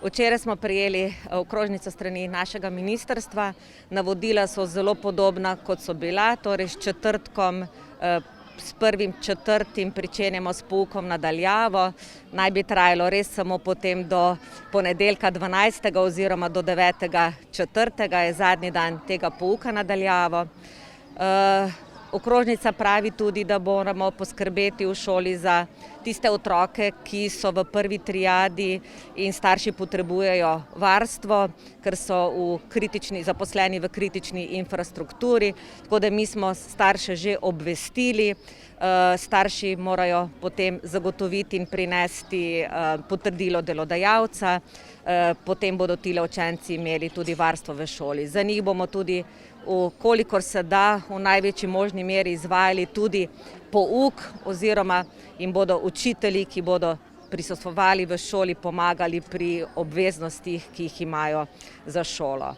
Včeraj smo prejeli okrožnico strani našega ministrstva. Navodila so zelo podobna, kot so bila, torej s četrtkom, s 1.4. pričenjamo s poukom na daljavo. Naj bi trajalo res samo potem do ponedeljka 12. oziroma do 9.4. je zadnji dan tega pouka na daljavo. Okrožnica pravi tudi, da moramo poskrbeti v šoli za tiste otroke, ki so v prvi triadi in starši potrebujejo varstvo, ker so zaposleni v kritični infrastrukturi. Tako da mi smo starše že obvestili. Starši morajo potem zagotoviti in prinesti potrdilo delodajalca, potem bodo tile učenci imeli tudi varstvo v šoli. Za njih bomo tudi, kolikor se da, v največji možni meri izvajali tudi pouk oziroma jim bodo učitelji, ki bodo prisostvovali v šoli, pomagali pri obveznostih, ki jih imajo za šolo.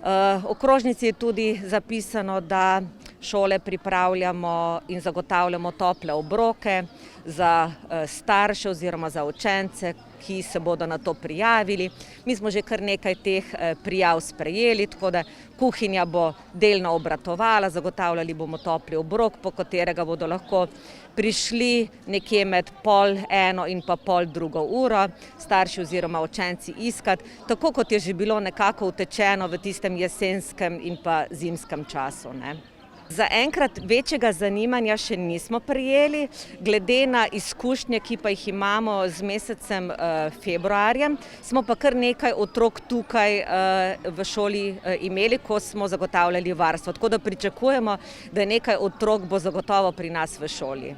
V okrožnici je tudi zapisano, da šole pripravljamo in zagotavljamo tople obroke za starše oziroma za učence, ki se bodo na to prijavili. Mi smo že kar nekaj teh prijav sprejeli, tako da kuhinja bo delno obratovala, zagotavljali bomo topli obrok, po katerega bodo lahko prišli nekje med 12:30 in pa 12:30 uro starši oziroma učenci iskati, tako kot je že bilo nekako utečeno v tistem jesenskem in pa zimskem času, ne. Zaenkrat večjega zanimanja še nismo prejeli, glede na izkušnje, ki pa jih imamo z mesecem februarjem, smo pa kar nekaj otrok tukaj v šoli imeli, ko smo zagotavljali varstvo. Tako da pričakujemo, da nekaj otrok bo zagotovo pri nas v šoli.